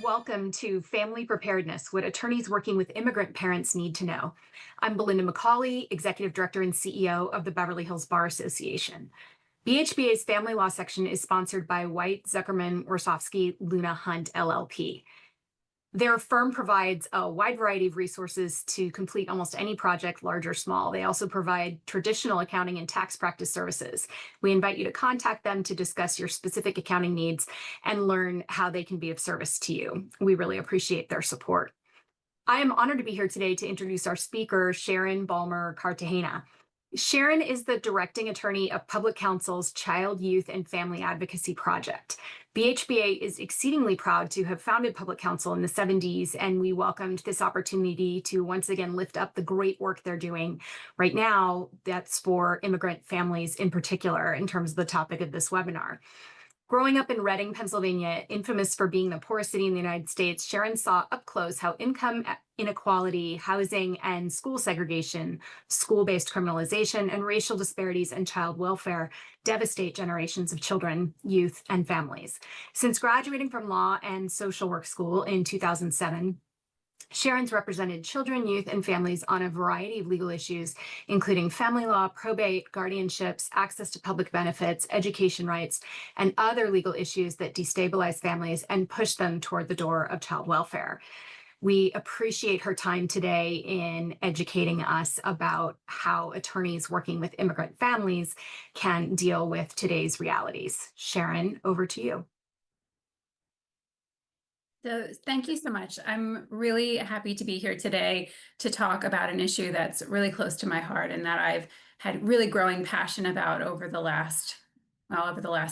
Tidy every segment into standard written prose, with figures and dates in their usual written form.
welcome to Family Preparedness, what attorneys working with immigrant parents need to know. I'm Belinda McCauley, Executive Director and CEO of the Beverly Hills Bar Association. BHBA's family law section is sponsored by White, Zuckerman, Worsofsky, Luna Hunt, LLP. Their firm provides a wide variety of resources to complete almost any project, large or small. They also provide traditional accounting and tax practice services. We invite you to contact them to discuss your specific accounting needs and learn how they can be of service to you. We really appreciate their support. I am honored to be here today to introduce our speaker, Sharon Balmer Cartagena. Sharon is the directing attorney of Public Counsel's Child, Youth, and Family Advocacy Project. BHBA is exceedingly proud to have founded Public Counsel in the 70s, and we welcomed this opportunity to once again lift up the great work they're doing right now. That's for immigrant families in particular, in terms of the topic of this webinar. Growing up in Reading, Pennsylvania, infamous for being the poorest city in the United States, Sharon saw up close how income inequality, housing and school segregation, school-based criminalization, and racial disparities and child welfare devastate generations of children, youth, and families. Since graduating from law and social work school in 2007, Sharon's represented children, youth, and families on a variety of legal issues, including family law, probate, guardianships, access to public benefits, education rights, and other legal issues that destabilize families and push them toward the door of child welfare. We appreciate her time today in educating us about how attorneys working with immigrant families can deal with today's realities. Sharon, over to you. So thank you so much. I'm really happy to be here today to talk about an issue that's really close to my heart and that I've had really growing passion about over the last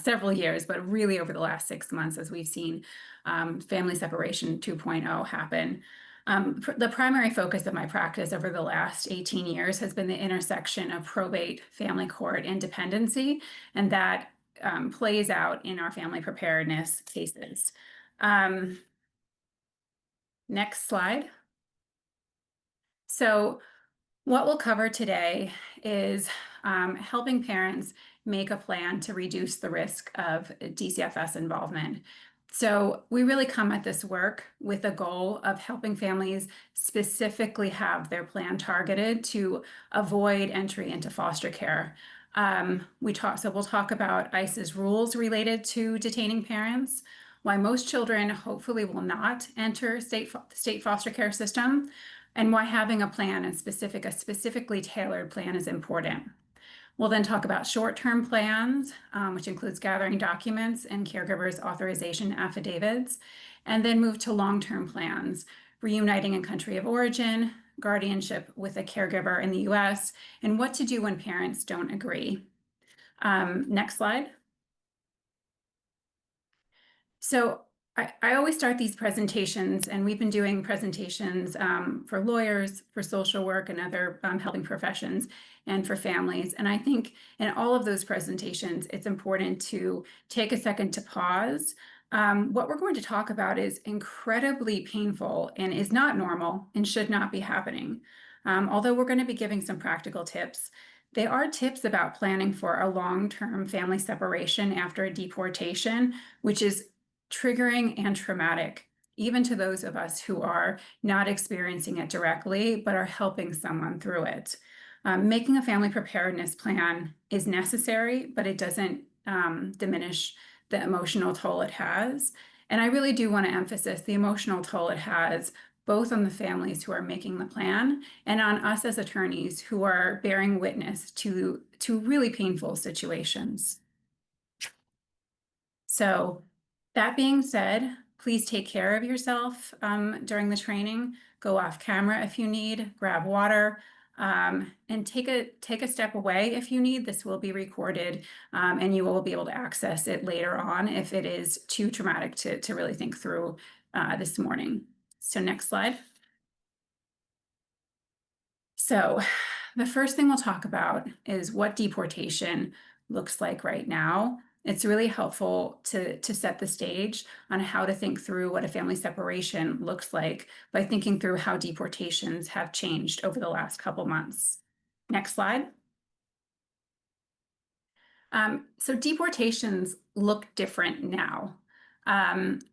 several years, but really over the last 6 months as we've seen family separation 2.0 happen. The primary focus of my practice over the last 18 years has been the intersection of probate, family court, and dependency, and that plays out in our family preparedness cases. Next slide. So what we'll cover today is helping parents make a plan to reduce the risk of DCFS involvement. So we really come at this work with a goal of helping families specifically have their plan targeted to avoid entry into foster care. We'll talk about ICE's rules related to detaining parents, why most children hopefully will not enter state foster care system, and why having a plan and a specifically tailored plan is important. We'll then talk about short-term plans, which includes gathering documents and caregivers authorization affidavits, and then move to long-term plans, reuniting in country of origin, guardianship with a caregiver in the US, and what to do when parents don't agree. Next slide. So I always start these presentations, and we've been doing presentations for lawyers, for social work, and other helping professions, and for families. And I think in all of those presentations, it's important to take a second to pause. What we're going to talk about is incredibly painful and is not normal and should not be happening. Although we're going to be giving some practical tips, they are tips about planning for a long-term family separation after a deportation, which is triggering and traumatic, even to those of us who are not experiencing it directly, but are helping someone through it. Making a family preparedness plan is necessary, but it doesn't diminish the emotional toll it has. And I really do want to emphasize the emotional toll it has, both on the families who are making the plan and on us as attorneys who are bearing witness to really painful situations. So, that being said, please take care of yourself during the training. Go off camera if you need, grab water, and take a step away if you need. This will be recorded, and you will be able to access it later on if it is too traumatic to really think through this morning. So next slide. So the first thing we'll talk about is what deportation looks like right now. It's really helpful to set the stage on how to think through what a family separation looks like by thinking through how deportations have changed over the last couple months. Next slide. So deportations look different now.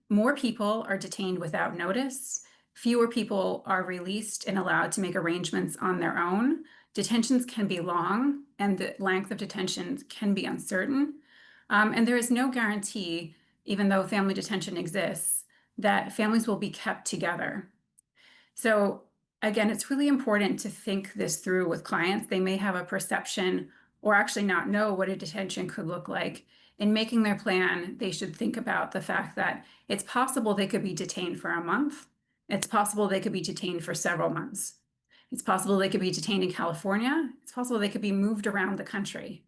More people are detained without notice. Fewer people are released and allowed to make arrangements on their own. Detentions can be long, and the length of detention can be uncertain. And there is no guarantee, even though family detention exists, that families will be kept together. So again, it's really important to think this through with clients. They may have a perception or actually not know what a detention could look like. In making their plan, they should think about the fact that it's possible they could be detained for a month. It's possible they could be detained for several months. It's possible they could be detained in California. It's possible they could be moved around the country.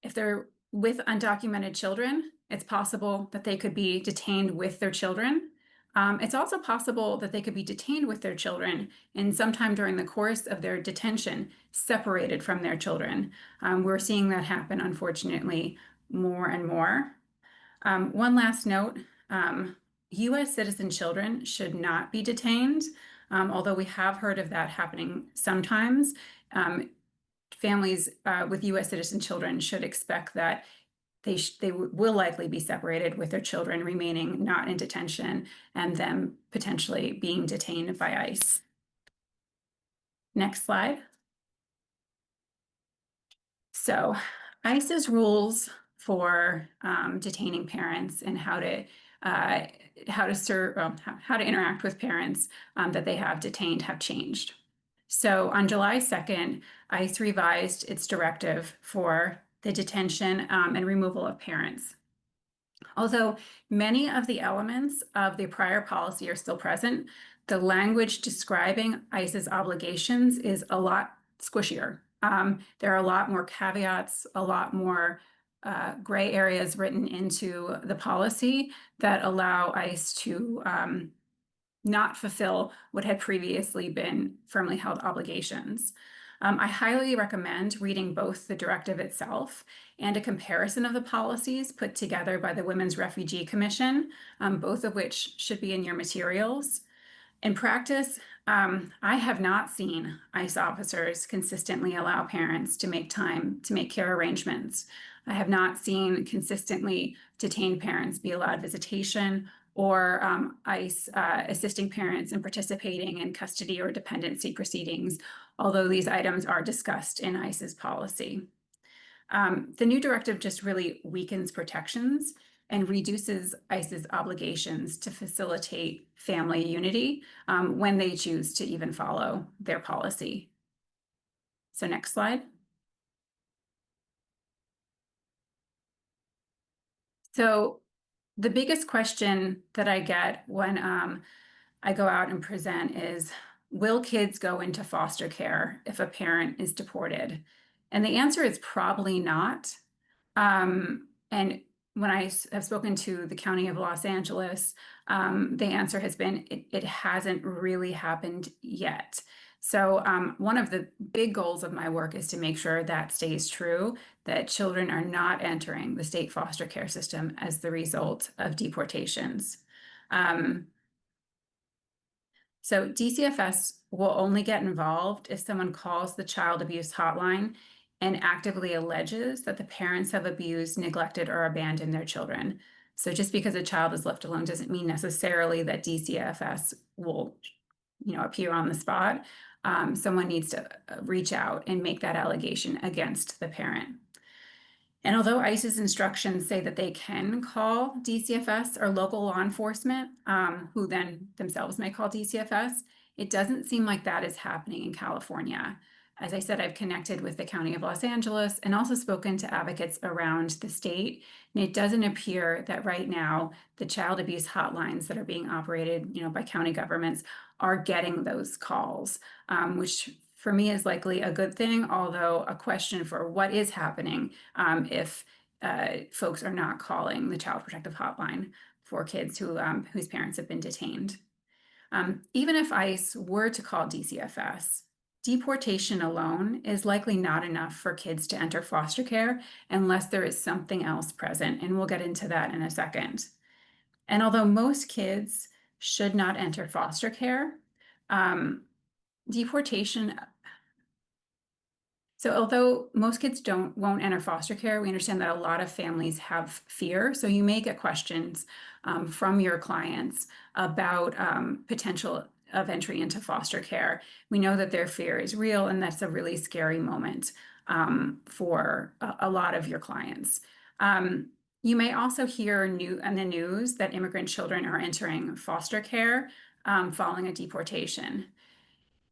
If they're with undocumented children, it's possible that they could be detained with their children. It's also possible that they could be detained with their children and sometime during the course of their detention, separated from their children. We're seeing that happen, unfortunately, more and more. One last note, US citizen children should not be detained, although we have heard of that happening sometimes. Families with US citizen children should expect that they will likely be separated, with their children remaining not in detention and them potentially being detained by ICE. Next slide. So ICE's rules for detaining parents and how to interact with parents that they have detained have changed. So on July 2nd, ICE revised its directive for the detention and removal of parents. Although many of the elements of the prior policy are still present, the language describing ICE's obligations is a lot squishier. There are a lot more caveats, a lot more gray areas written into the policy that allow ICE to not fulfill what had previously been firmly held obligations. I highly recommend reading both the directive itself and a comparison of the policies put together by the Women's Refugee Commission, both of which should be in your materials. In practice, I have not seen ICE officers consistently allow parents to make time to make care arrangements. I have not seen consistently detained parents be allowed visitation or ICE assisting parents in participating in custody or dependency proceedings, although these items are discussed in ICE's policy. The new directive just really weakens protections and reduces ICE's obligations to facilitate family unity when they choose to even follow their policy. So next slide. So the biggest question that I get when I go out and present is, will kids go into foster care if a parent is deported? And the answer is probably not. And when I have spoken to the County of Los Angeles, the answer has been it hasn't really happened yet. So one of the big goals of my work is to make sure that stays true, that children are not entering the state foster care system as the result of deportations. So DCFS will only get involved if someone calls the child abuse hotline and actively alleges that the parents have abused, neglected, or abandoned their children. So just because a child is left alone doesn't mean necessarily that DCFS will, appear on the spot. Someone needs to reach out and make that allegation against the parent. And although ICE's instructions say that they can call DCFS or local law enforcement, who then themselves may call DCFS, it doesn't seem like that is happening in California. As I said, I've connected with the County of Los Angeles and also spoken to advocates around the state. And it doesn't appear that right now the child abuse hotlines that are being operated, by county governments are getting those calls, which for me is likely a good thing, although a question for what is happening if folks are not calling the Child Protective Hotline for kids whose parents have been detained. Even if ICE were to call DCFS, deportation alone is likely not enough for kids to enter foster care unless there is something else present, and we'll get into that in a second. And although most kids should not enter foster care, deportation So although most kids won't enter foster care, we understand that a lot of families have fear. So you may get questions from your clients about potential of entry into foster care. We know that their fear is real, and that's a really scary moment for a lot of your clients. You may also hear on the news that immigrant children are entering foster care following a deportation.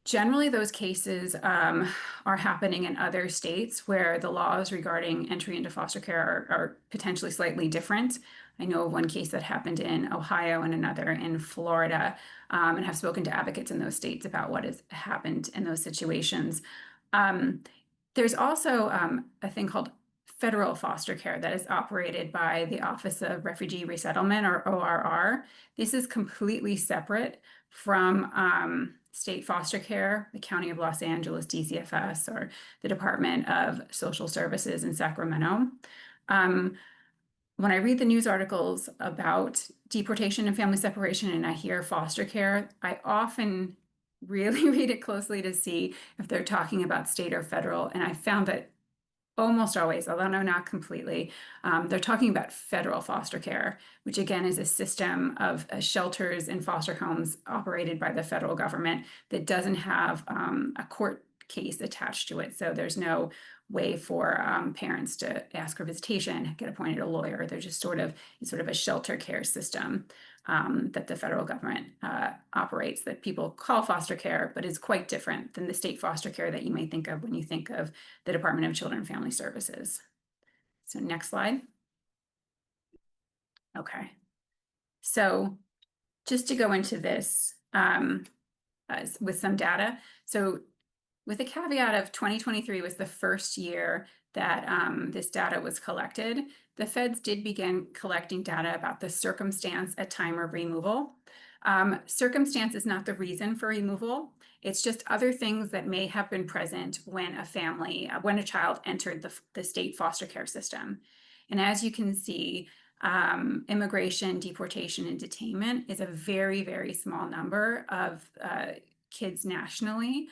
Generally, those cases are happening in other states where the laws regarding entry into foster care are potentially slightly different. I know of one case that happened in Ohio and another in Florida, and have spoken to advocates in those states about what has happened in those situations. Um, there's also a thing called federal foster care that is operated by the Office of Refugee Resettlement, or ORR. This is completely separate from state foster care, the County of Los Angeles, DCFS, or the Department of Social Services in Sacramento. When I read the news articles about deportation and family separation and I hear foster care, I often really read it closely to see if they're talking about state or federal. And I found that almost always, although no, not completely, they're talking about federal foster care, which again is a system of shelters and foster homes operated by the federal government that doesn't have a court case attached to it. So there's no way for parents to ask for visitation, get appointed a lawyer. They're just it's sort of a shelter care system that the federal government operates, that people call foster care, but is quite different than the state foster care that you may think of when you think of the Department of Children and Family Services. So next slide. Okay. So just to go into this with some data. So with the caveat of 2023 was the first year that this data was collected, the feds did begin collecting data about the circumstance at time of removal. Circumstance is not the reason for removal. It's just other things that may have been present when when a child entered the state foster care system. And as you can see, immigration, deportation, and detainment is a very, very small number of kids nationally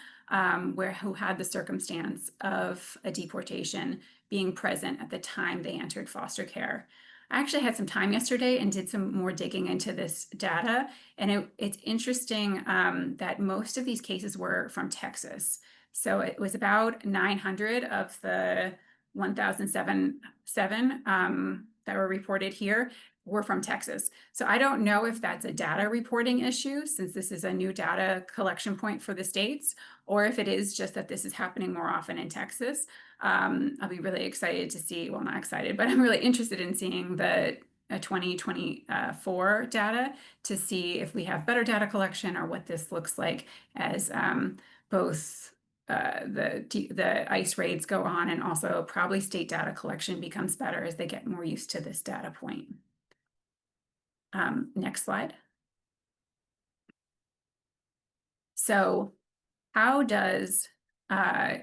who had the circumstance of a deportation being present at the time they entered foster care. I actually had some time yesterday and did some more digging into this data, and it's interesting that most of these cases were from Texas. So it was about 900 of the 1,007 that were reported here were from Texas. So I don't know if that's a data reporting issue, since this is a new data collection point for the states, or if it is just that this is happening more often in Texas. I'll be really excited to see, well, not excited, but I'm really interested in seeing the 2024 data to see if we have better data collection or what this looks like as both the ICE raids go on, and also probably state data collection becomes better as they get more used to this data point. Next slide. So how does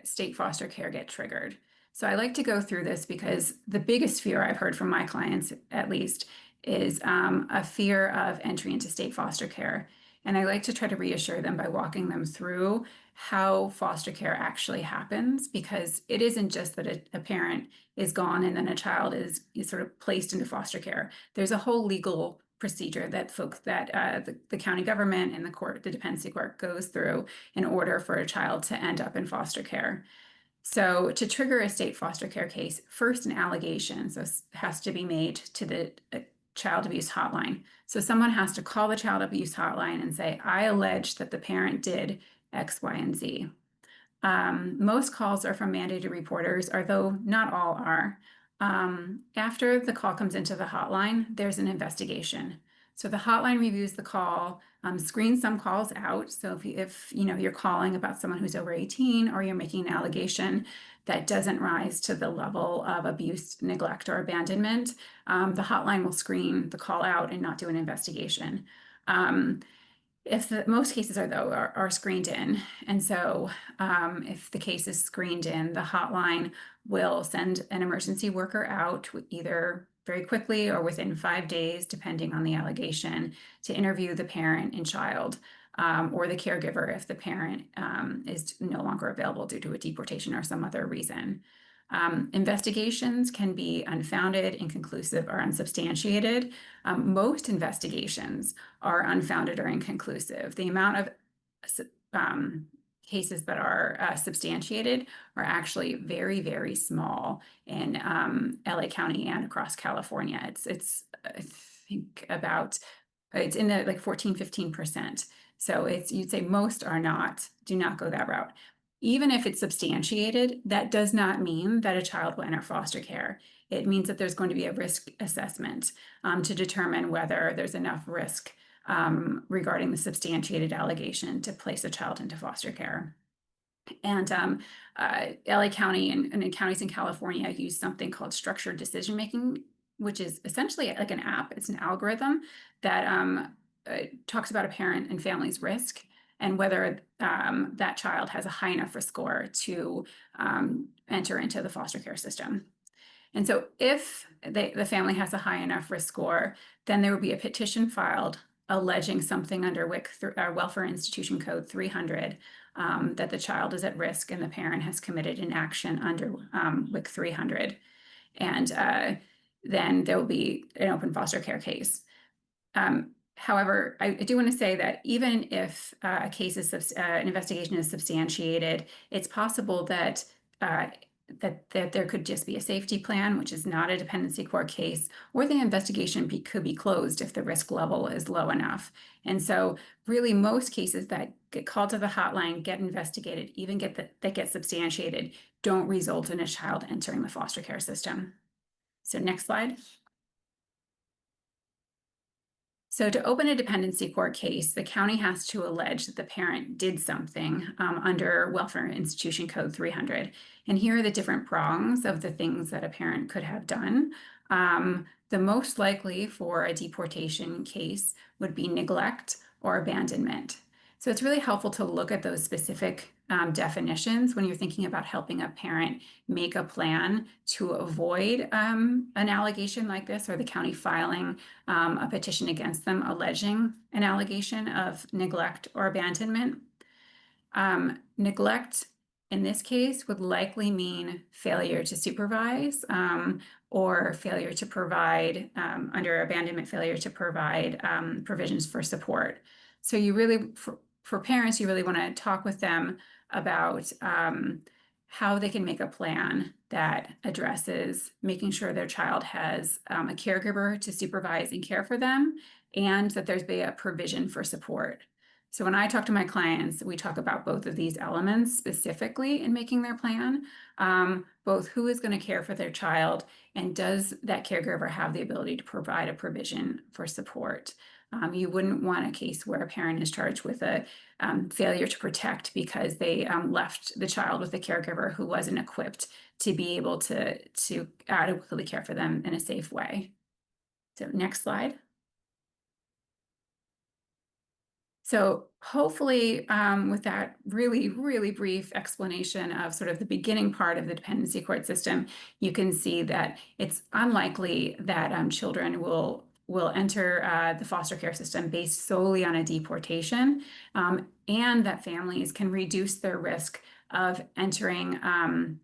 state foster care get triggered? So I like to go through this because the biggest fear I've heard from my clients, at least, is a fear of entry into state foster care. And I like to try to reassure them by walking them through how foster care actually happens, because it isn't just that a parent is gone and then a child is sort of placed into foster care. There's a whole legal procedure that the county government and the dependency court goes through in order for a child to end up in foster care. So to trigger a state foster care case, first an allegation has to be made to the child abuse hotline. So someone has to call the child abuse hotline and say, I allege that the parent did X, Y, and Z. Most calls are from mandated reporters, although not all are. After the call comes into the hotline, there's an investigation. So the hotline reviews the call, screens some calls out. So if you're calling about someone who's over 18, or you're making an allegation that doesn't rise to the level of abuse, neglect, or abandonment, the hotline will screen the call out and not do an investigation. Most cases are screened in, and so if the case is screened in, the hotline will send an emergency worker out either very quickly or within 5 days, depending on the allegation, to interview the parent and child. or the caregiver if the parent is no longer available due to a deportation or some other reason. Investigations can be unfounded, inconclusive, or unsubstantiated. Most investigations are unfounded or inconclusive. The amount of cases that are substantiated are actually very, very small in LA County and across California. It's I think about, it's in the like 14-15%. So you'd say most do not go that route. Even if it's substantiated, that does not mean that a child will enter foster care. It means that there's going to be a risk assessment to determine whether there's enough risk regarding the substantiated allegation to place a child into foster care. And LA County and counties in California use something called structured decision making, which is essentially like an app. It's an algorithm that talks about a parent and family's risk and whether that child has a high enough risk score to enter into the foster care system. And so if the family has a high enough risk score, then there would be a petition filed alleging something under Welfare Institution Code 300, that the child is at risk and the parent has committed an action under WIC 300. And then there will be an open foster care case. However, I do want to say that even if a case is an investigation is substantiated, it's possible that that there could just be a safety plan, which is not a dependency court case, or the investigation could be closed if the risk level is low enough. And so really most cases that get called to the hotline, get investigated, even that get substantiated, don't result in a child entering the foster care system. So next slide. So to open a dependency court case, the county has to allege that the parent did something under Welfare Institution Code 300. And here are the different prongs of the things that a parent could have done. The most likely for a deportation case would be neglect or abandonment. So it's really helpful to look at those specific definitions when you're thinking about helping a parent make a plan to avoid an allegation like this, or the county filing a petition against them alleging an allegation of neglect or abandonment. Neglect in this case would likely mean failure to supervise or failure to provide, under abandonment, failure to provide provisions for support. So you really, for parents, you really want to talk with them about how they can make a plan that addresses making sure their child has a caregiver to supervise and care for them, and that there's be a provision for support. So when I talk to my clients, we talk about both of these elements specifically in making their plan, both who is going to care for their child and does that caregiver have the ability to provide a provision for support. You wouldn't want a case where a parent is charged with a failure to protect because they left the child with a caregiver who wasn't equipped to be able to adequately care for them in a safe way. So next slide. So hopefully with that really, really brief explanation of sort of the beginning part of the dependency court system, you can see that it's unlikely that children will enter the foster care system based solely on a deportation, and that families can reduce their risk of entering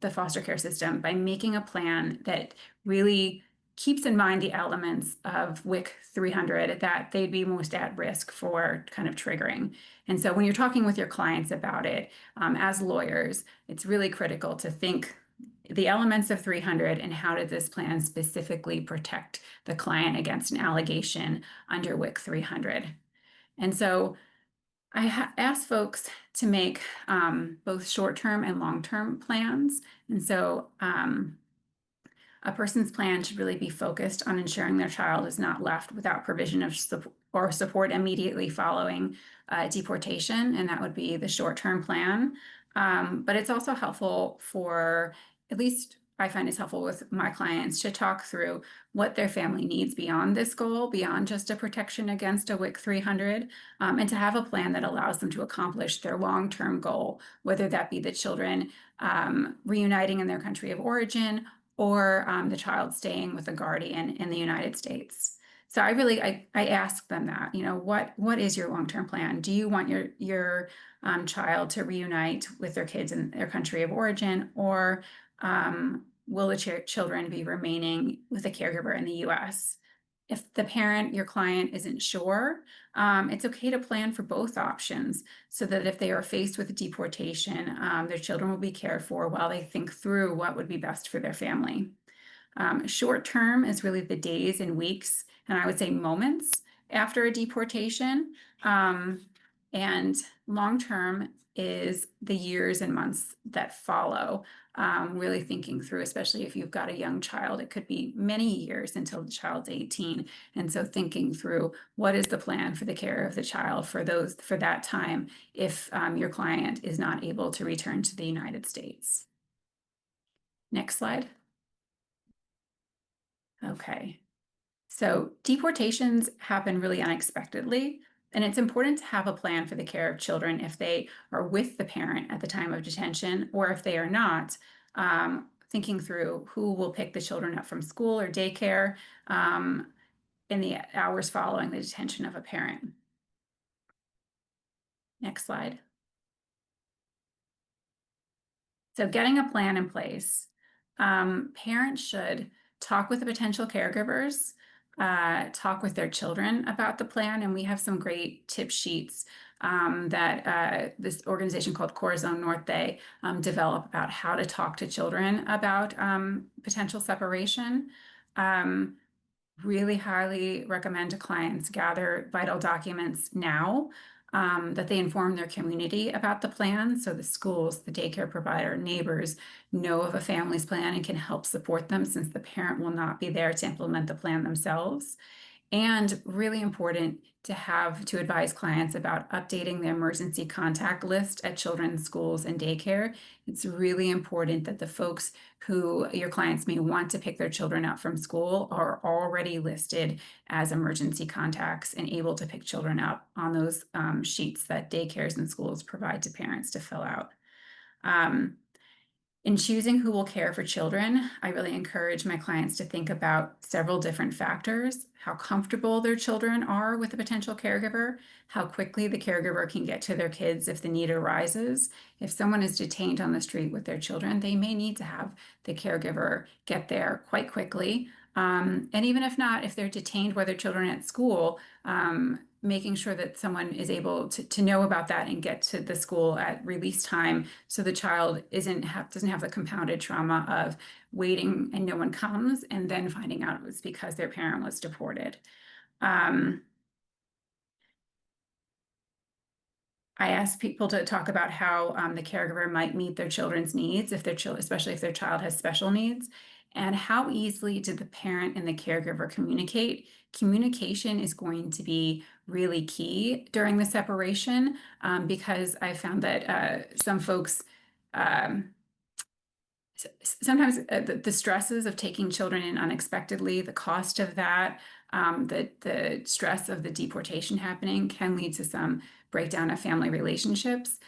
the foster care system by making a plan that really keeps in mind the elements of WIC 300 that they'd be most at risk for kind of triggering. And so when you're talking with your clients about it, as lawyers, it's really critical to think the elements of 300 and how did this plan specifically protect the client against an allegation under WIC 300. And so I ask folks to make both short-term and long-term plans. And so a person's plan should really be focused on ensuring their child is not left without provision of support immediately following deportation, and that would be the short-term plan. But it's also helpful for, at least I find it's helpful with my clients, to talk through what their family needs beyond this goal, beyond just a protection against a WIC 300, and to have a plan that allows them to accomplish their long-term goal, whether that be the children reuniting in their country of origin or the child staying with a guardian in the United States. So I ask them that, what is your long-term plan? Do you want your child to reunite with their kids in their country of origin, or will the children be remaining with a caregiver in the US? If the parent, your client, isn't sure, it's okay to plan for both options so that if they are faced with deportation, their children will be cared for while they think through what would be best for their family. Short term is really the days and weeks, and I would say moments after a deportation. And long term is the years and months that follow. Really thinking through, especially if you've got a young child, it could be many years until the child's 18. And so thinking through what is the plan for the care of the child for that time if your client is not able to return to the United States. Next slide. Okay. So deportations happen really unexpectedly, and it's important to have a plan for the care of children if they are with the parent at the time of detention, or if they are not, thinking through who will pick the children up from school or daycare in the hours following the detention of a parent. Next slide. So getting a plan in place. Parents should talk with the potential caregivers, talk with their children about the plan, and we have some great tip sheets that this organization called Corazon Norte develop about how to talk to children about potential separation. Really highly recommend to clients gather vital documents now, that they inform their community about the plan. So the schools, the daycare provider, neighbors know of a family's plan and can help support them, since the parent will not be there to implement the plan themselves. And really important to advise clients about updating the emergency contact list at children's schools and daycare. It's really important that the folks who your clients may want to pick their children up from school are already listed as emergency contacts and able to pick children up on those sheets that daycares and schools provide to parents to fill out. In choosing who will care for children, I really encourage my clients to think about several different factors: how comfortable their children are with a potential caregiver, how quickly the caregiver can get to their kids if the need arises. If someone is detained on the street with their children, they may need to have the caregiver get there quite quickly. And even if not, if they're detained by their children at school, making sure that someone is able to know about that and get to the school at release time, so the child doesn't have the compounded trauma of waiting and no one comes and then finding out it was because their parent was deported. I ask people to talk about how the caregiver might meet their children's needs, especially if their child has special needs, and how easily did the parent and the caregiver communicate. Communication is going to be really key during the separation, because I found that some folks sometimes the stresses of taking children in unexpectedly, the cost of that, the stress of the deportation happening can lead to some breakdown of family relationships.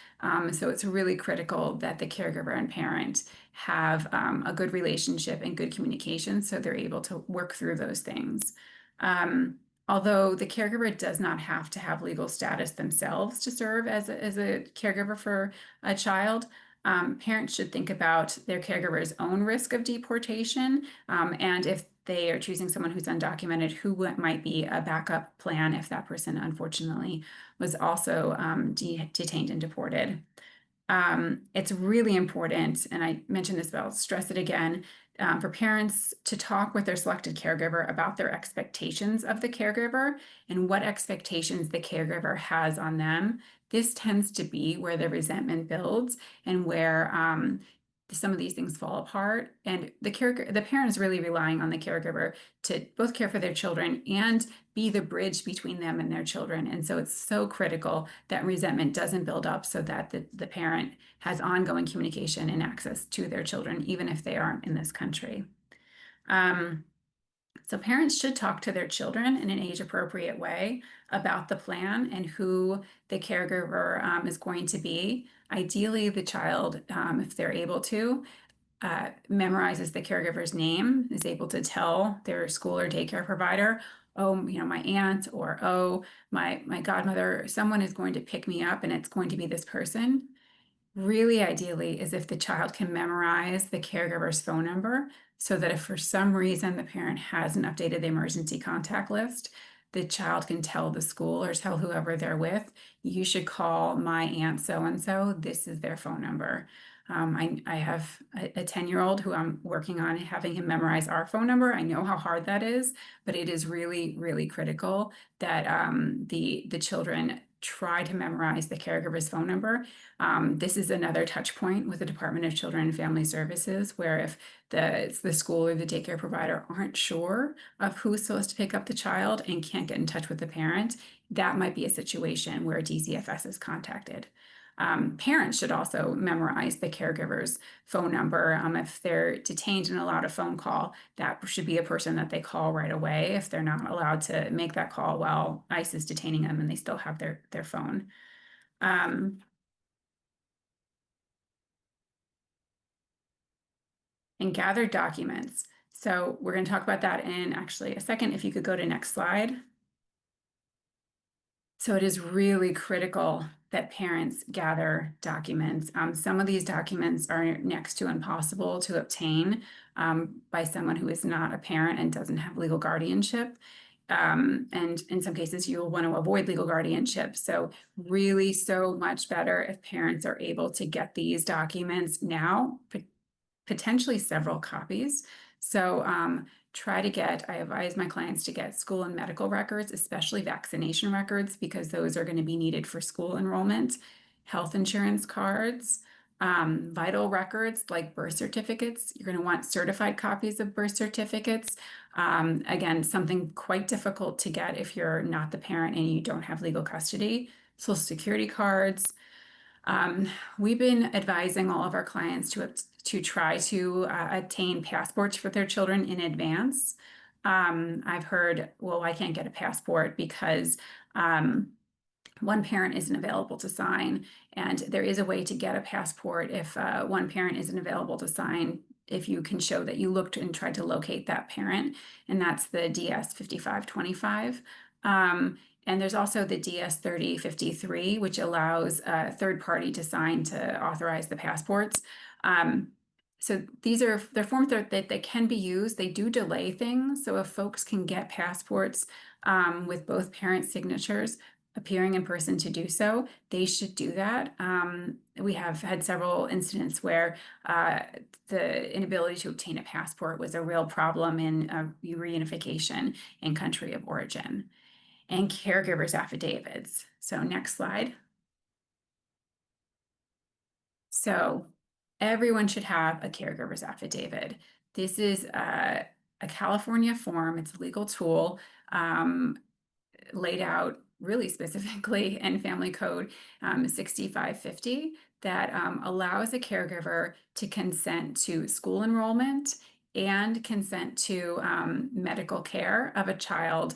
So it's really critical that the caregiver and parent have a good relationship and good communication, so they're able to work through those things. Although the caregiver does not have to have legal status themselves to serve as a caregiver for a child, parents should think about their caregiver's own risk of deportation, and if they are choosing someone who's undocumented, who might be a backup plan if that person unfortunately was also detained and deported. It's really important, and I mentioned this, but I'll stress it again, for parents to talk with their selected caregiver about their expectations of the caregiver and what expectations the caregiver has on them. This tends to be where the resentment builds and where some of these things fall apart. And the parent is really relying on the caregiver to both care for their children and be the bridge between them and their children. And so it's so critical that resentment doesn't build up, so that the parent has ongoing communication and access to their children, even if they aren't in this country. So parents should talk to their children in an age-appropriate way about the plan and who the caregiver is going to be. Ideally, the child, if they're able to, memorizes the caregiver's name, is able to tell their school or daycare provider oh, my aunt, or oh, my godmother, someone is going to pick me up and it's going to be this person. Really ideally is if the child can memorize the caregiver's phone number so that if for some reason the parent hasn't updated the emergency contact list, the child can tell the school or tell whoever they're with, you should call my aunt so-and-so, this is their phone number. I have a 10-year-old who I'm working on having him memorize our phone number. I know how hard that is, but it is really, really critical that the children try to memorize the caregiver's phone number. This is another touch point with the Department of Children and Family Services, where if the school or the daycare provider aren't sure of who's supposed to pick up the child and can't get in touch with the parent, that might be a situation where DCFS is contacted. Parents should also memorize the caregiver's phone number. If they're detained and allowed a phone call, that should be a person that they call right away if they're not allowed to make that call while ICE is detaining them and they still have their phone. And gather documents. So we're going to talk about that in actually a second. If you could go to next slide. So it is really critical that parents gather documents. Some of these documents are next to impossible to obtain by someone who is not a parent and doesn't have legal guardianship. And in some cases, you'll want to avoid legal guardianship. So really so much better if parents are able to get these documents now, potentially several copies. So I advise my clients to get school and medical records, especially vaccination records, because those are going to be needed for school enrollment, health insurance cards, vital records like birth certificates. You're going to want certified copies of birth certificates. Again, something quite difficult to get if you're not the parent and you don't have legal custody. Social Security cards. We've been advising all of our clients to try to obtain passports for their children in advance. I've heard, well, I can't get a passport because one parent isn't available to sign. And there is a way to get a passport if one parent isn't available to sign, if you can show that you looked and tried to locate that parent, and that's the DS 5525. And there's also the DS 3053, which allows a third party to sign to authorize the passports. So they're forms that they can be used. They do delay things. So if folks can get passports with both parents' signatures appearing in person to do so, they should do that. We have had several incidents where the inability to obtain a passport was a real problem in reunification in country of origin. And caregivers affidavits. So next slide. So everyone should have a caregiver's affidavit. This is a California form. It's a legal tool laid out really specifically in Family Code 6550 that allows a caregiver to consent to school enrollment and consent to medical care of a child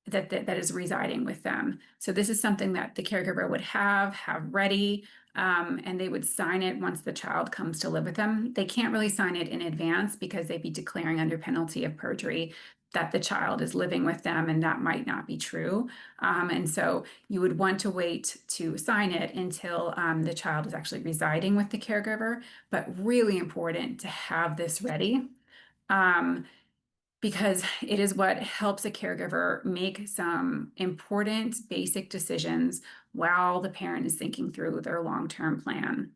that is residing with them. So this is something that the caregiver would have ready, and they would sign it once the child comes to live with them. They can't really sign it in advance because they'd be declaring under penalty of perjury that the child is living with them, and that might not be true. And so you would want to wait to sign it until the child is actually residing with the caregiver, but really important to have this ready. Because it is what helps a caregiver make some important basic decisions while the parent is thinking through their long-term plan.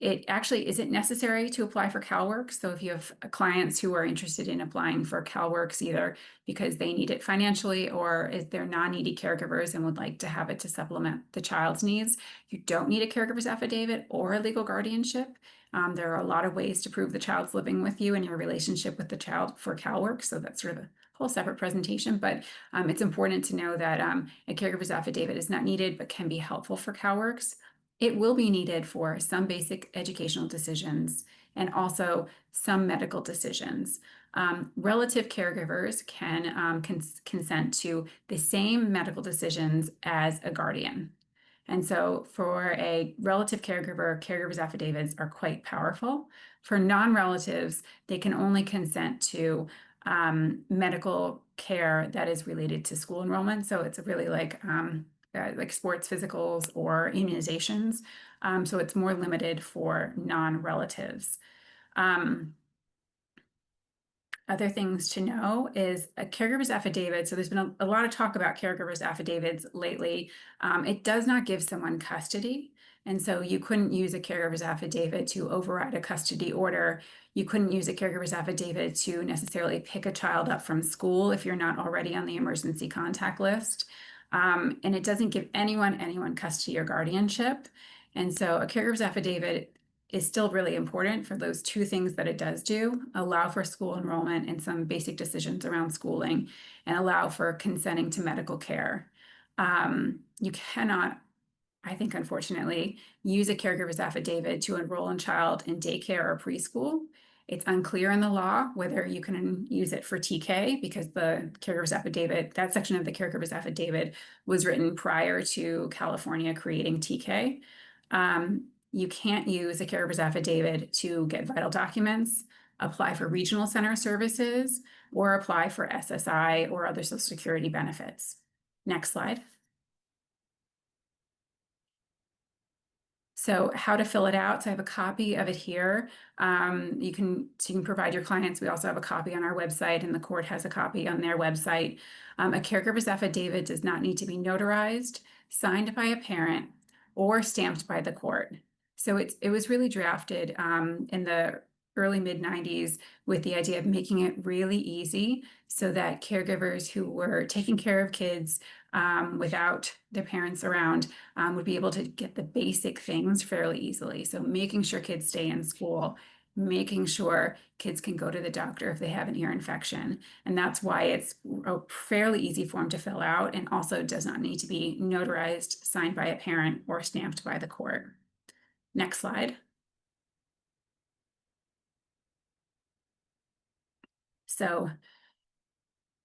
It actually isn't necessary to apply for CalWORks. So if you have clients who are interested in applying for CalWORks, either because they need it financially or if they're non-needy caregivers and would like to have it to supplement the child's needs, you don't need a caregiver's affidavit or a legal guardianship. There are a lot of ways to prove the child's living with you and your relationship with the child for CalWORks. So that's sort of a whole separate presentation, but it's important to know that a caregiver's affidavit is not needed, but can be helpful for CalWORks. It will be needed for some basic educational decisions and also some medical decisions. Relative caregivers can consent to the same medical decisions as a guardian. And so for a relative caregiver, caregivers affidavits are quite powerful. For non-relatives, they can only consent to medical care that is related to school enrollment. So it's really like sports physicals or immunizations. So it's more limited for non-relatives. Other things to know is a caregiver's affidavit. So there's been a lot of talk about caregiver's affidavits lately. It does not give someone custody. And so you couldn't use a caregiver's affidavit to override a custody order. You couldn't use a caregiver's affidavit to necessarily pick a child up from school if you're not already on the emergency contact list. And it doesn't give anyone custody or guardianship. And so a caregiver's affidavit is still really important for those two things that it does do: allow for school enrollment and some basic decisions around schooling, and allow for consenting to medical care. You cannot, I think, unfortunately, use a caregiver's affidavit to enroll a child in daycare or preschool. It's unclear in the law whether you can use it for TK, because the caregiver's affidavit, that section of the caregiver's affidavit was written prior to California creating TK. You can't use a caregiver's affidavit to get vital documents, apply for regional center services, or apply for SSI or other Social Security benefits. Next slide. So how to fill it out. So I have a copy of it here. You can provide your clients. We also have a copy on our website, and the court has a copy on their website. A caregiver's affidavit does not need to be notarized, signed by a parent, or stamped by the court. So it was really drafted in the early mid-90s with the idea of making it really easy so that caregivers who were taking care of kids without their parents around would be able to get the basic things fairly easily. So making sure kids stay in school, making sure kids can go to the doctor if they have an ear infection. And that's why it's a fairly easy form to fill out, and also does not need to be notarized, signed by a parent, or stamped by the court. Next slide. So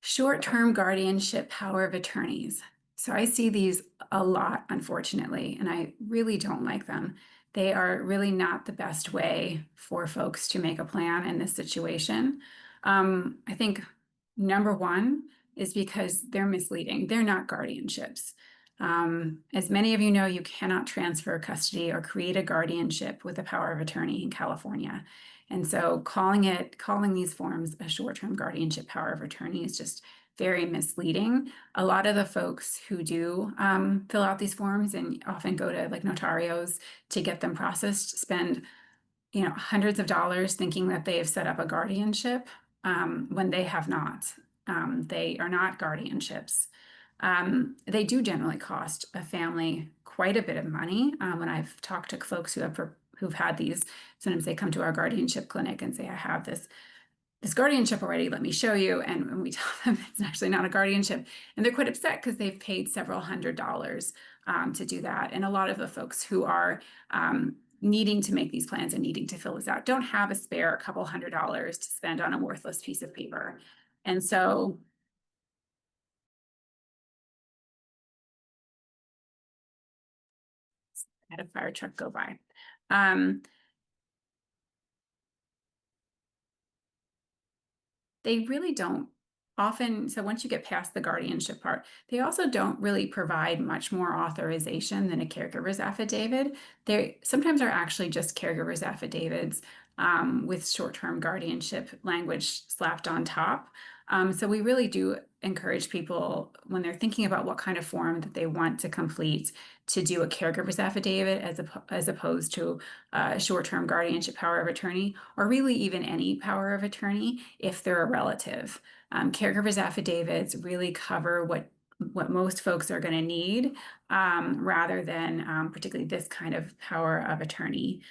short-term guardianship power of attorneys. So I see these a lot, unfortunately, and I really don't like them. They are really not the best way for folks to make a plan in this situation. I think number one is because they're misleading. They're not guardianships. As many of you know, you cannot transfer custody or create a guardianship with a power of attorney in California. And so calling these forms a short-term guardianship power of attorney is just very misleading. A lot of the folks who do fill out these forms and often go to like notarios to get them processed spend hundreds of dollars thinking that they have set up a guardianship when they have not. They are not guardianships. They do generally cost a family quite a bit of money. When I've talked to folks who've had these, sometimes they come to our guardianship clinic and say, I have this guardianship already, let me show you. And when we tell them it's actually not a guardianship, and they're quite upset because they've paid several $100s to do that. And a lot of the folks who are needing to make these plans and needing to fill this out don't have a spare couple $100s to spend on a worthless piece of paper. And so I had a fire truck go by. They really don't often, so once you get past the guardianship part, they also don't really provide much more authorization than a caregiver's affidavit. They sometimes are actually just caregiver's affidavits with short-term guardianship language slapped on top. So we really do encourage people, when they're thinking about what kind of form that they want to complete, to do a caregiver's affidavit as opposed to a short-term guardianship power of attorney, or really even any power of attorney if they're a relative. Caregivers affidavits really cover what most folks are going to need, rather than particularly this kind of power of attorney.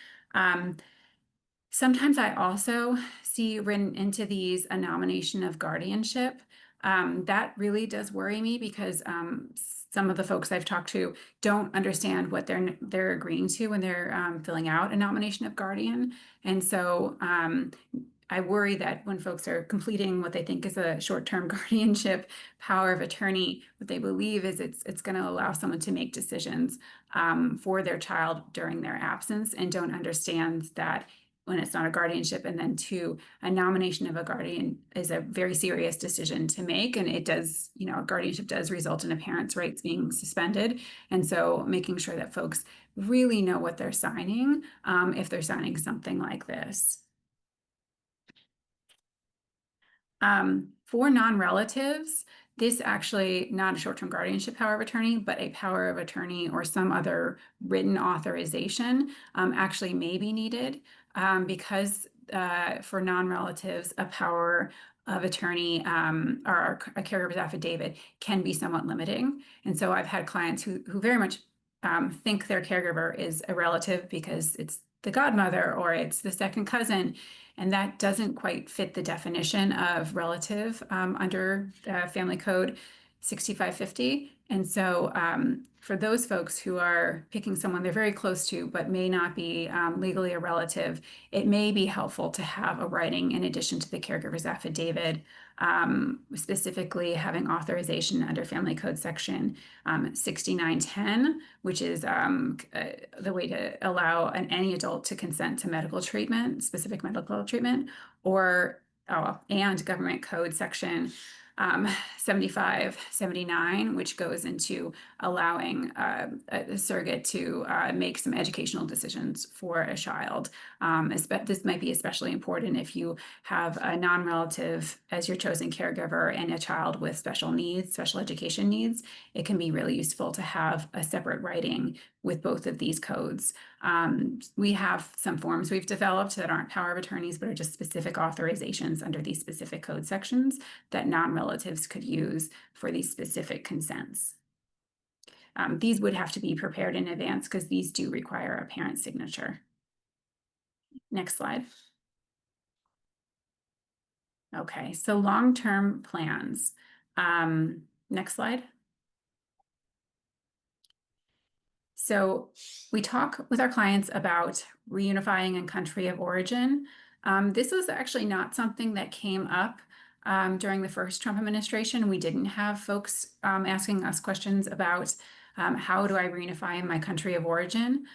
Sometimes I also see written into these a nomination of guardianship. That really does worry me, because some of the folks I've talked to don't understand what they're agreeing to when they're filling out a nomination of guardian. And so I worry that when folks are completing what they think is a short-term guardianship power of attorney, what they believe is it's going to allow someone to make decisions for their child during their absence, and don't understand that when it's not a guardianship, and then two, a nomination of a guardian is a very serious decision to make, and it does, a guardianship does result in a parent's rights being suspended. And so making sure that folks really know what they're signing if they're signing something like this. For non-relatives, this actually not a short-term guardianship power of attorney, but a power of attorney or some other written authorization actually may be needed because for non-relatives, a power of attorney or a caregiver's affidavit can be somewhat limiting. And so I've had clients who very much think their caregiver is a relative because it's the godmother or it's the second cousin. And that doesn't quite fit the definition of relative under Family Code 6550. And so for those folks who are picking someone they're very close to, but may not be legally a relative, it may be helpful to have a writing in addition to the caregiver's affidavit, specifically having authorization under Family Code section 6910, which is the way to allow any adult to consent to medical treatment, specific medical treatment, or and Government Code section 7579, which goes into allowing a surrogate to make some educational decisions for a child. This might be especially important if you have a non-relative as your chosen caregiver and a child with special needs, special education needs. It can be really useful to have a separate writing with both of these codes. We have some forms we've developed that aren't power of attorneys, but are just specific authorizations under these specific code sections that non-relatives could use for these specific consents. These would have to be prepared in advance because these do require a parent signature. Next slide. Okay, so long-term plans. Next slide. So we talk with our clients about reunifying in country of origin. This was actually not something that came up during the first Trump administration. We didn't have folks asking us questions about how do I reunify in my country of origin.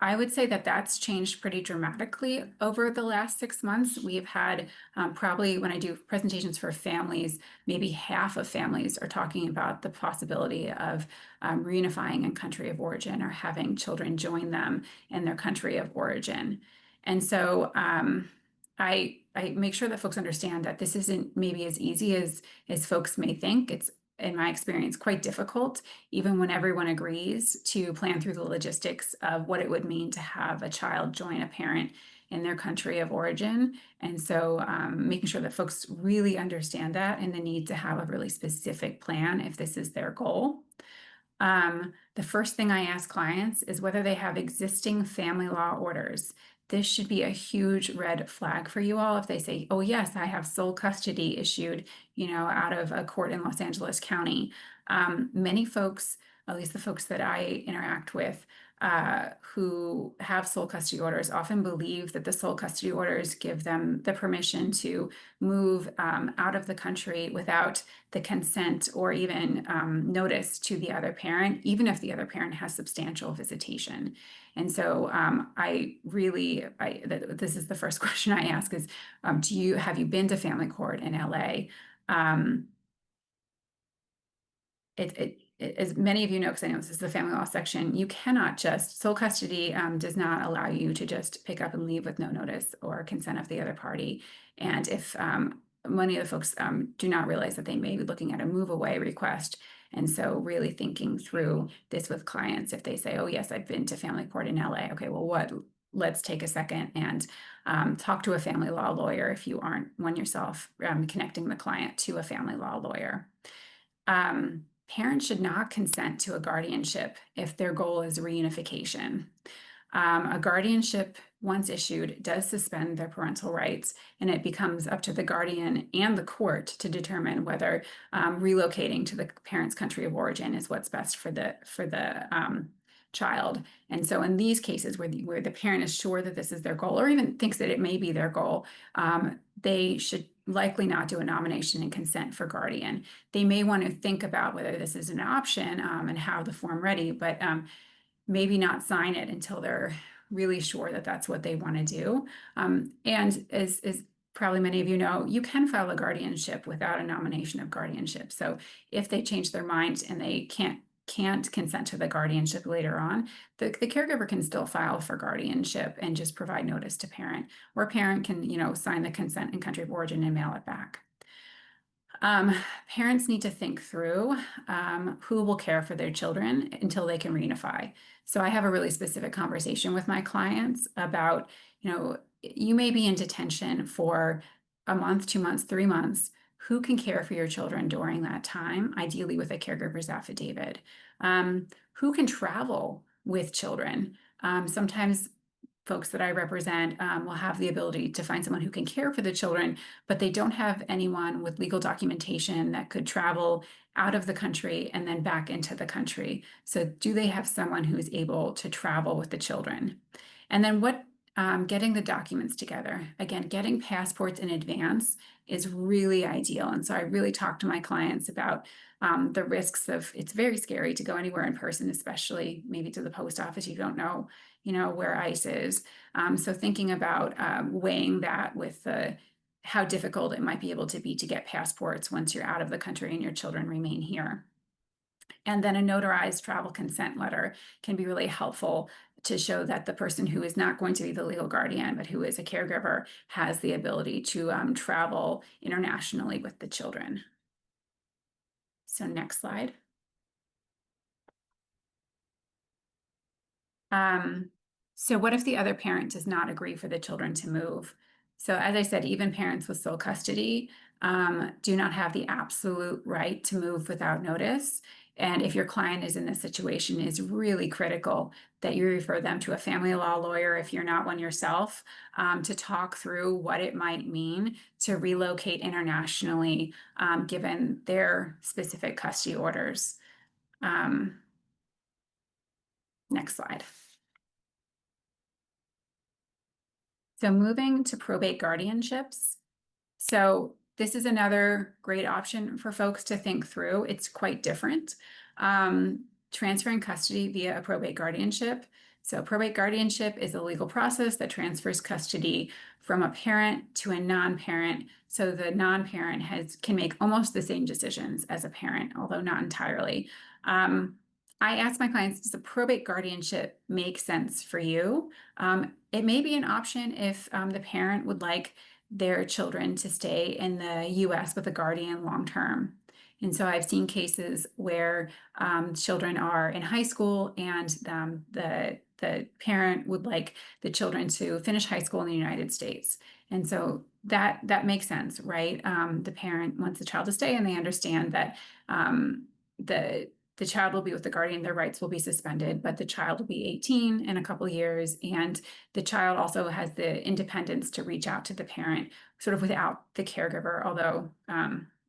I would say that that's changed pretty dramatically over the last 6 months. We've had probably when I do presentations for families, maybe half of families are talking about the possibility of reunifying in country of origin or having children join them in their country of origin. And so I make sure that folks understand that this isn't maybe as easy as folks may think. It's, in my experience, quite difficult, even when everyone agrees, to plan through the logistics of what it would mean to have a child join a parent in their country of origin. And so making sure that folks really understand that and the need to have a really specific plan if this is their goal. The first thing I ask clients is whether they have existing family law orders. This should be a huge red flag for you all if they say, oh yes, I have sole custody issued, out of a court in Los Angeles County. Many folks, at least the folks that I interact with, who have sole custody orders often believe that the sole custody orders give them the permission to move out of the country without the consent or even notice to the other parent, even if the other parent has substantial visitation. And so this is the first question I ask is, have you been to family court in LA? As many of you know, because I know this is the family law section, you cannot just, sole custody does not allow you to just pick up and leave with no notice or consent of the other party. And if many of the folks do not realize that they may be looking at a move away request. And so really thinking through this with clients, if they say, oh yes, I've been to family court in LA. Okay, well, let's take a second and talk to a family law lawyer if you aren't one yourself, connecting the client to a family law lawyer. Parents should not consent to a guardianship if their goal is reunification. A guardianship, once issued, does suspend their parental rights, and it becomes up to the guardian and the court to determine whether relocating to the parent's country of origin is what's best for the child. And so in these cases where the parent is sure that this is their goal, or even thinks that it may be their goal, they should likely not do a nomination and consent for guardian. They may want to think about whether this is an option and have the form ready, but maybe not sign it until they're really sure that that's what they want to do. And as probably many of you know, you can file a guardianship without a nomination of guardianship. So if they change their mind and they can't consent to the guardianship later on, the caregiver can still file for guardianship and just provide notice to parent, or parent can, sign the consent in country of origin and mail it back. Parents need to think through who will care for their children until they can reunify. So I have a really specific conversation with my clients about, you may be in detention for a month, 2 months, 3 months. Who can care for your children during that time, ideally with a caregiver's affidavit? Who can travel with children? Sometimes folks that I represent will have the ability to find someone who can care for the children, but they don't have anyone with legal documentation that could travel out of the country and then back into the country. So do they have someone who is able to travel with the children? And then getting the documents together. Again, getting passports in advance is really ideal. And so I really talk to my clients about the risks of, it's very scary to go anywhere in person, especially maybe to the post office. You don't know, where ICE is. So thinking about weighing that with how difficult it might be able to be to get passports once you're out of the country and your children remain here. And then a notarized travel consent letter can be really helpful to show that the person who is not going to be the legal guardian, but who is a caregiver, has the ability to travel internationally with the children. So next slide. So what if the other parent does not agree for the children to move? So as I said, even parents with sole custody do not have the absolute right to move without notice. And if your client is in this situation, it's really critical that you refer them to a family law lawyer, if you're not one yourself, to talk through what it might mean to relocate internationally, given their specific custody orders. Next slide. So moving to probate guardianships. So this is another great option for folks to think through. It's quite different. Transferring custody via a probate guardianship. So probate guardianship is a legal process that transfers custody from a parent to a non-parent. So the non-parent can make almost the same decisions as a parent, although not entirely. I ask my clients, does a probate guardianship make sense for you? It may be an option if the parent would like their children to stay in the US with a guardian long term. And so I've seen cases where children are in high school and the parent would like the children to finish high school in the United States. And so that makes sense, right? The parent wants the child to stay, and they understand that the child will be with the guardian, their rights will be suspended, but the child will be 18 in a couple of years. And the child also has the independence to reach out to the parent sort of without the caregiver, although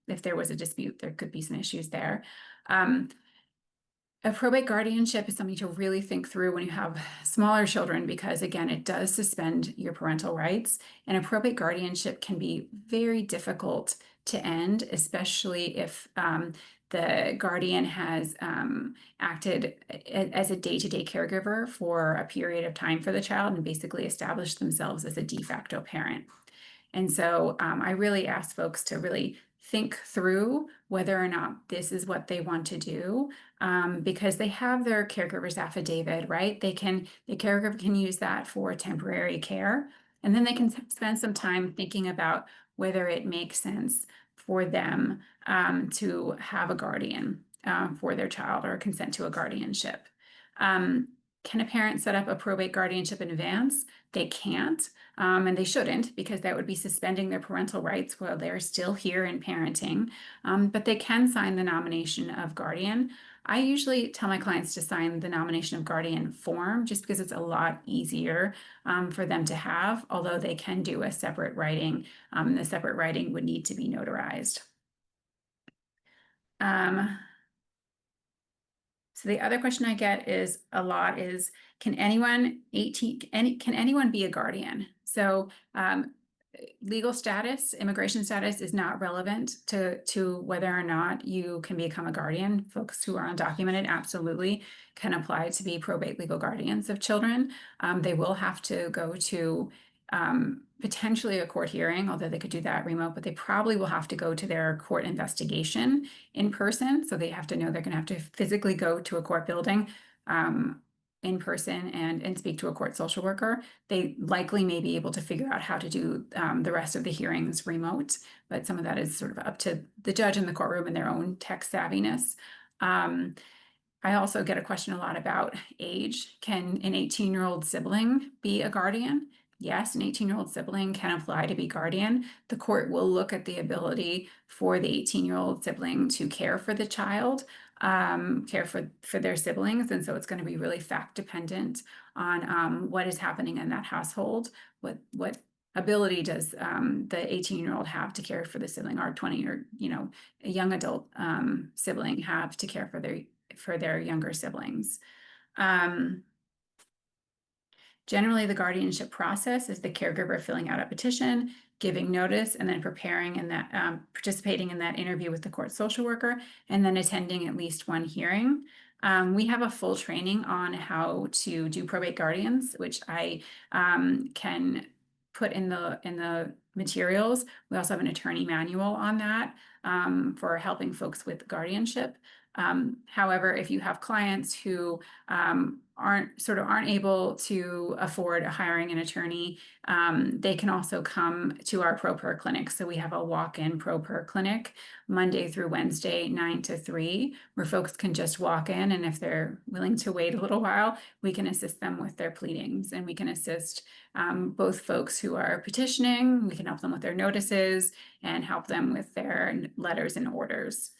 if there was a dispute, there could be some issues there. A probate guardianship is something to really think through when you have smaller children, because again, it does suspend your parental rights, and a probate guardianship can be very difficult to end, especially if the guardian has acted as a day-to-day caregiver for a period of time for the child and basically established themselves as a de facto parent. And so I really ask folks to really think through whether or not this is what they want to do, because they have their caregiver's affidavit, right? The caregiver can use that for temporary care, and then they can spend some time thinking about whether it makes sense for them to have a guardian for their child or consent to a guardianship. Can a parent set up a probate guardianship in advance? They can't, and they shouldn't, because that would be suspending their parental rights while they're still here in parenting. But they can sign the nomination of guardian. I usually tell my clients to sign the nomination of guardian form, just because it's a lot easier for them to have, although they can do a separate writing. The separate writing would need to be notarized. So the other question I get a lot is, can anyone be a guardian? So legal status, immigration status is not relevant to whether or not you can become a guardian. Folks who are undocumented absolutely can apply to be probate legal guardians of children. They will have to go to potentially a court hearing, although they could do that remote, but they probably will have to go to their court investigation in person. So they have to know they're going to have to physically go to a court building in person and speak to a court social worker. They likely may be able to figure out how to do the rest of the hearings remote, but some of that is sort of up to the judge in the courtroom and their own tech savviness. I also get a question a lot about age. Can an 18-year-old sibling be a guardian? Yes, an 18-year-old sibling can apply to be guardian. The court will look at the ability for the 18-year-old sibling to care for the child, care for their siblings. And so it's going to be really fact dependent on what is happening in that household. What ability does the 18-year-old have to care for the sibling, or 20 or a young adult sibling have to care for their younger siblings. Generally, the guardianship process is the caregiver filling out a petition, giving notice, and then preparing and that participating in that interview with the court social worker, and then attending at least one hearing. We have a full training on how to do probate guardians, which I can put in the materials. We also have an attorney manual on that for helping folks with guardianship. However, if you have clients who aren't able to afford hiring an attorney, they can also come to our ProPer clinic. So we have a walk-in ProPer clinic Monday through Wednesday, 9 to 3, where folks can just walk in, and if they're willing to wait a little while, we can assist them with their pleadings, and we can assist both folks who are petitioning. We can help them with their notices and help them with their letters and orders.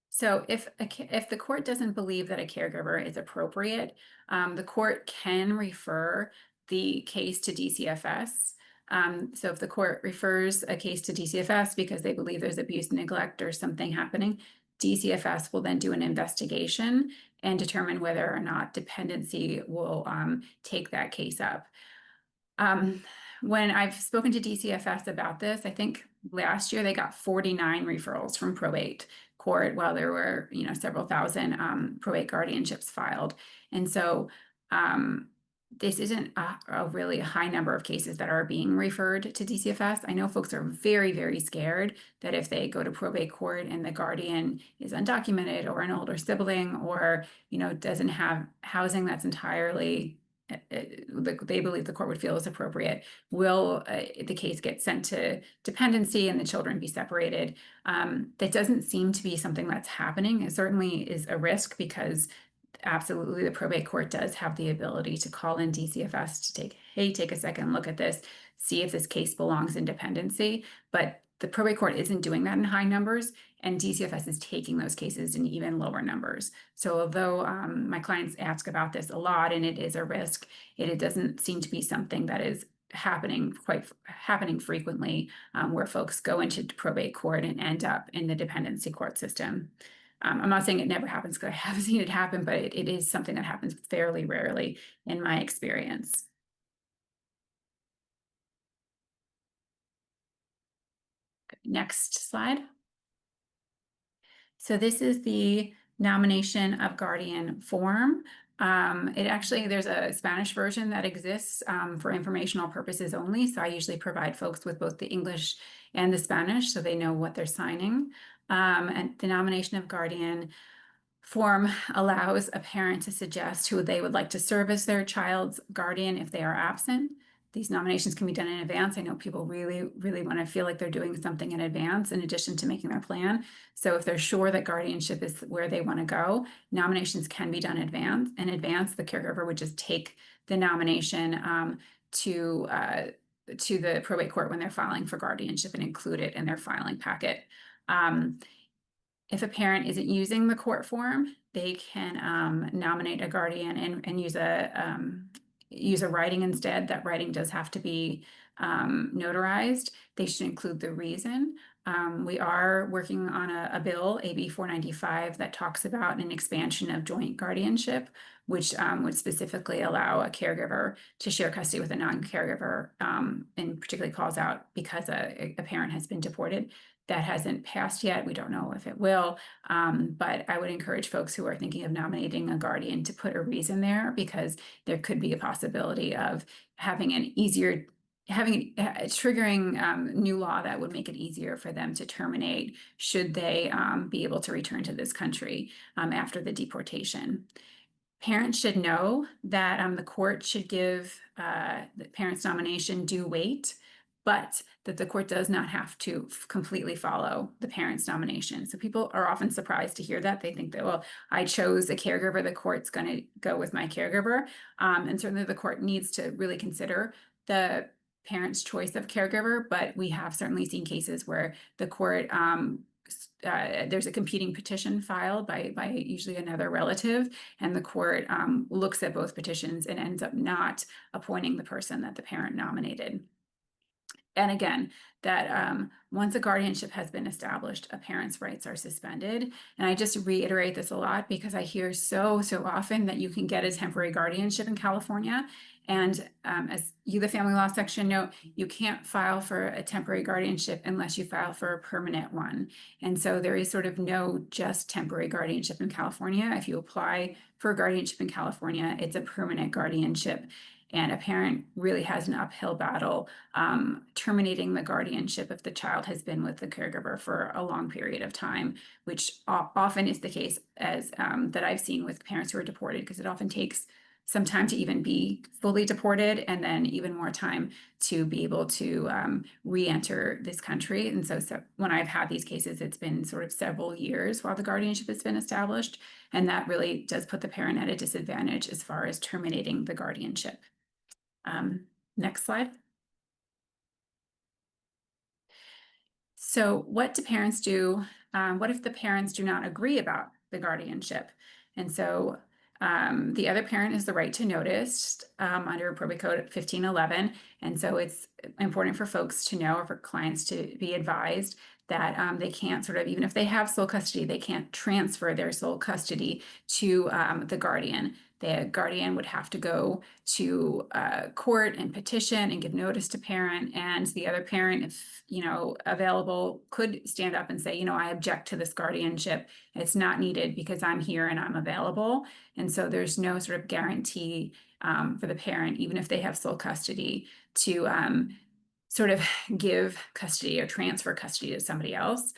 So if the court doesn't believe that a caregiver is appropriate, the court can refer the case to DCFS. So if the court refers a case to DCFS because they believe there's abuse, neglect, or something happening, DCFS will then do an investigation and determine whether or not dependency will take that case up. When I've spoken to DCFS about this, I think last year they got 49 referrals from probate court, while there were several thousand probate guardianships filed. And so this isn't a really high number of cases that are being referred to DCFS. I know folks are very, very scared that if they go to probate court and the guardian is undocumented or an older sibling or doesn't have housing that's entirely they believe the court would feel is appropriate, will the case get sent to dependency and the children be separated? That doesn't seem to be something that's happening. It certainly is a risk because absolutely the probate court does have the ability to call in DCFS to take a second look at this, see if this case belongs in dependency. But the probate court isn't doing that in high numbers, and DCFS is taking those cases in even lower numbers. So although my clients ask about this a lot, and it is a risk, it doesn't seem to be something that is happening frequently, where folks go into probate court and end up in the dependency court system. I'm not saying it never happens because I haven't seen it happen, but it is something that happens fairly rarely in my experience. Next slide. So this is the nomination of guardian form. There's a Spanish version that exists for informational purposes only. So I usually provide folks with both the English and the Spanish so they know what they're signing. And the nomination of guardian form allows a parent to suggest who they would like to serve as their child's guardian if they are absent. These nominations can be done in advance. I know people really, really want to feel like they're doing something in advance in addition to making their plan. So if they're sure that guardianship is where they want to go, nominations can be done in advance. The caregiver would just take the nomination to the probate court when they're filing for guardianship and include it in their filing packet. If a parent isn't using the court form, they can nominate a guardian and use a writing instead. That writing does have to be notarized. They should include the reason. We are working on a bill, AB 495, that talks about an expansion of joint guardianship, which would specifically allow a caregiver to share custody with a non-caregiver, and particularly calls out because a parent has been deported. That hasn't passed yet. We don't know if it will, but I would encourage folks who are thinking of nominating a guardian to put a reason there, because there could be a possibility of having an easier triggering new law that would make it easier for them to terminate should they be able to return to this country after the deportation. Parents should know that the court should give the parent's nomination due weight, but that the court does not have to completely follow the parent's nomination. So people are often surprised to hear that. They think that, well, I chose a caregiver, the court's going to go with my caregiver. And certainly the court needs to really consider the parent's choice of caregiver, but we have certainly seen cases where the court there's a competing petition filed by usually another relative, and the court looks at both petitions and ends up not appointing the person that the parent nominated. And again, that once a guardianship has been established, a parent's rights are suspended. And I just reiterate this a lot because I hear so often that you can get a temporary guardianship in California. And as you, the family law section, note, you can't file for a temporary guardianship unless you file for a permanent one. And so there is sort of no just temporary guardianship in California. If you apply for a guardianship in California, it's a permanent guardianship. And a parent really has an uphill battle terminating the guardianship if the child has been with the caregiver for a long period of time, which often is the case as that I've seen with parents who are deported, because it often takes some time to even be fully deported, and then even more time to be able to re-enter this country. And so when I've had these cases, it's been sort of several years while the guardianship has been established. And that really does put the parent at a disadvantage as far as terminating the guardianship. Next slide. So what do parents do? What if the parents do not agree about the guardianship? And so the other parent has the right to notice under Probate Code 1511. And so it's important for folks to know, or for clients to be advised, that they can't sort of, even if they have sole custody, they can't transfer their sole custody to the guardian. The guardian would have to go to court and petition and give notice to parent, and the other parent, if available, could stand up and say, I object to this guardianship. It's not needed because I'm here and I'm available. And so there's no sort of guarantee for the parent, even if they have sole custody, to sort of give custody or transfer custody to somebody else.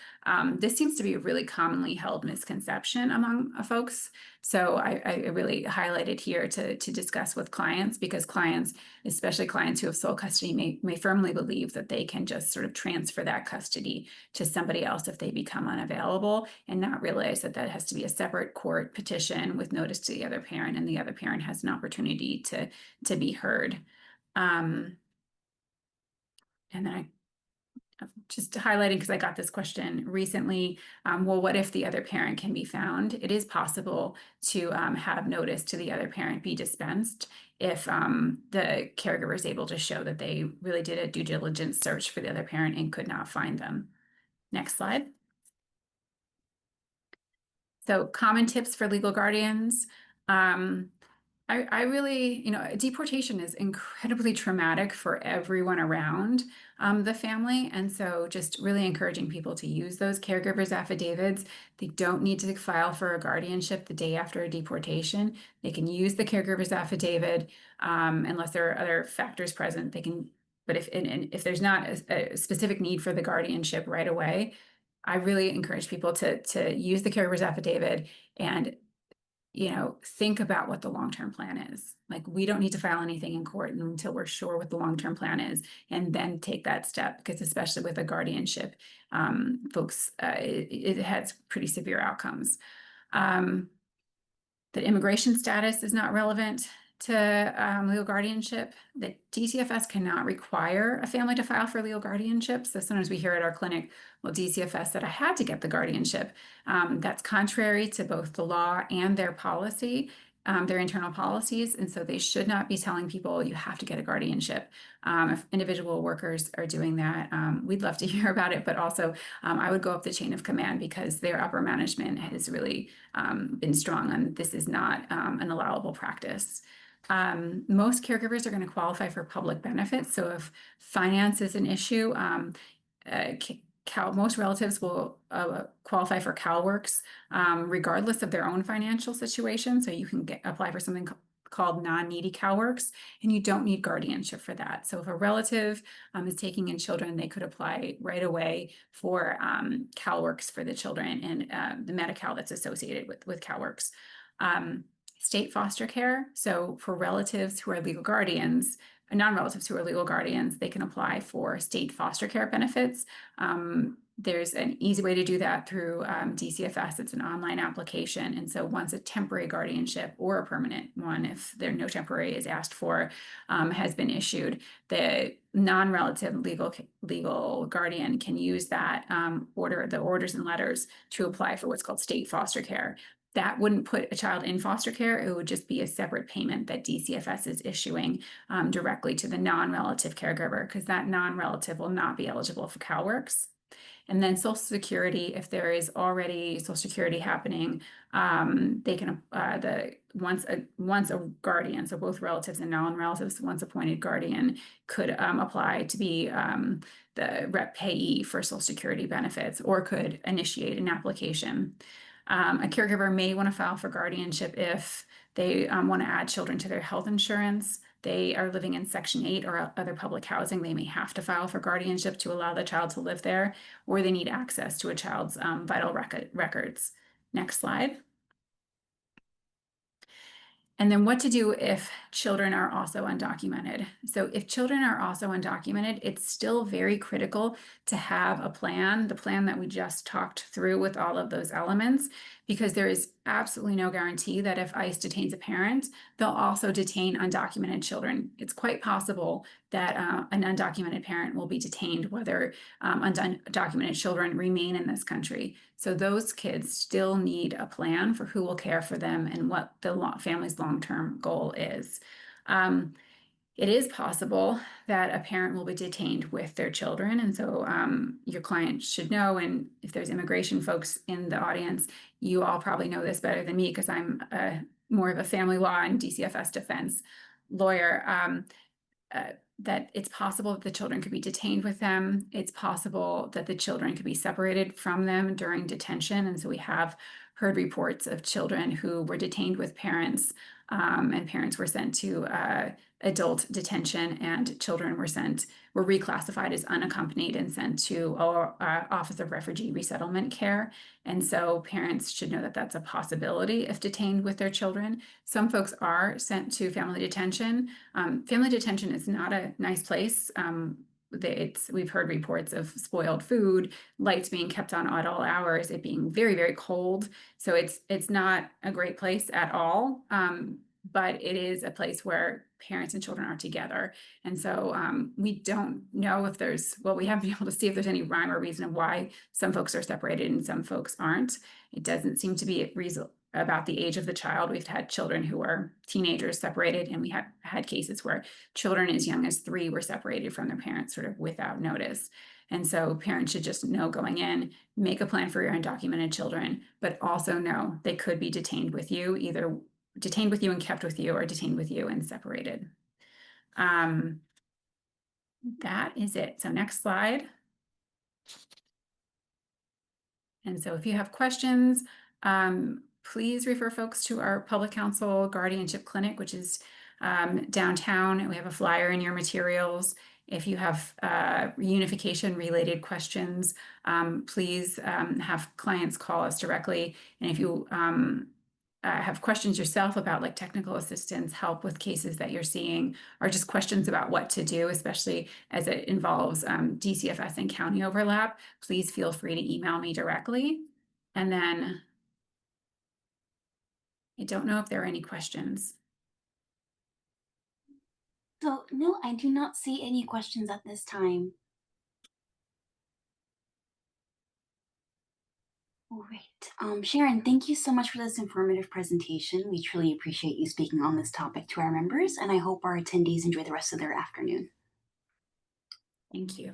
This seems to be a really commonly held misconception among folks. So I really highlighted here to discuss with clients, because clients, especially clients who have sole custody, may firmly believe that they can just sort of transfer that custody to somebody else if they become unavailable, and not realize that that has to be a separate court petition with notice to the other parent, and the other parent has an opportunity to be heard. And then I'm just highlighting, because I got this question recently, well, what if the other parent can be found? It is possible to have notice to the other parent be dispensed if the caregiver is able to show that they really did a due diligence search for the other parent and could not find them. Next slide. So common tips for legal guardians. I really, deportation is incredibly traumatic for everyone around the family. And so just really encouraging people to use those caregivers affidavits. They don't need to file for a guardianship the day after a deportation. They can use the caregivers affidavit unless there are other factors present. They can, but if there's not a specific need for the guardianship right away, I really encourage people to use the caregiver's affidavit and think about what the long-term plan is. Like, we don't need to file anything in court until we're sure what the long-term plan is, and then take that step, because especially with a guardianship, folks, it has pretty severe outcomes. That immigration status is not relevant to legal guardianship. That DCFS cannot require a family to file for legal guardianship. So sometimes we hear at our clinic, well, DCFS said I had to get the guardianship. That's contrary to both the law and their policy. their internal policies. And so they should not be telling people you have to get a guardianship. If individual workers are doing that, we'd love to hear about it, but also I would go up the chain of command because their upper management has really been strong on this is not an allowable practice. Most caregivers are going to qualify for public benefits. So if finance is an issue, most relatives will qualify for CalWORKs regardless of their own financial situation. So you can apply for something called non-needy CalWORKs, and you don't need guardianship for that. So if a relative is taking in children, they could apply right away for CalWORKs for the children and the Medi-Cal that's associated with CalWORKs. State foster care. So for relatives who are legal guardians, non-relatives who are legal guardians, they can apply for state foster care benefits. There's an easy way to do that through DCFS. It's an online application. And so once a temporary guardianship or a permanent one, if there no temporary is asked for, has been issued, the non-relative legal guardian can use that the orders and letters to apply for what's called state foster care. That wouldn't put a child in foster care. It would just be a separate payment that DCFS is issuing directly to the non-relative caregiver, because that non-relative will not be eligible for CalWORKs. And then Social Security, if there is already Social Security happening, they can once a guardian, so both relatives and non-relatives, once appointed guardian could apply to be the rep payee for Social Security benefits, or could initiate an application. A caregiver may want to file for guardianship if they want to add children to their health insurance. They are living in Section 8 or other public housing. They may have to file for guardianship to allow the child to live there, or they need access to a child's vital records. Next slide. And then what to do if children are also undocumented. So if children are also undocumented, it's still very critical to have a plan, the plan that we just talked through with all of those elements, because there is absolutely no guarantee that if ICE detains a parent, they'll also detain undocumented children. It's quite possible that an undocumented parent will be detained, whether undocumented children remain in this country. So those kids still need a plan for who will care for them and what the family's long-term goal is. It is possible that a parent will be detained with their children. And so your client should know, and if there's immigration folks in the audience, you all probably know this better than me because I'm more of a family law and DCFS defense lawyer, that it's possible that the children could be detained with them. It's possible that the children could be separated from them during detention. And so we have heard reports of children who were detained with parents, and parents were sent to adult detention, and children were reclassified as unaccompanied and sent to Office of Refugee Resettlement Care. And so parents should know that that's a possibility if detained with their children. Some folks are sent to family detention. Family detention is not a nice place. We've heard reports of spoiled food, lights being kept on at all hours, it being very, very cold. So it's not a great place at all. But it is a place where parents and children are together. And so we don't know if we haven't been able to see if there's any rhyme or reason of why some folks are separated and some folks aren't. It doesn't seem to be about the age of the child. We've had children who are teenagers separated, and we had cases where children as young as 3 were separated from their parents sort of without notice. And so parents should just know going in, make a plan for your undocumented children, but also know they could be detained with you, either detained with you and kept with you, or detained with you and separated. That is it. So next slide. And so if you have questions, please refer folks to our public counsel guardianship clinic, which is downtown. And we have a flyer in your materials. If you have reunification related questions, please have clients call us directly. And if you have questions yourself about like technical assistance, help with cases that you're seeing, or just questions about what to do, especially as it involves DCFS and county overlap, please feel free to email me directly. And then I don't know if there are any questions. So, no, I do not see any questions at this time. Great. Sharon, thank you so much for this informative presentation. We truly appreciate you speaking on this topic to our members, and I hope our attendees enjoy the rest of their afternoon. Thank you.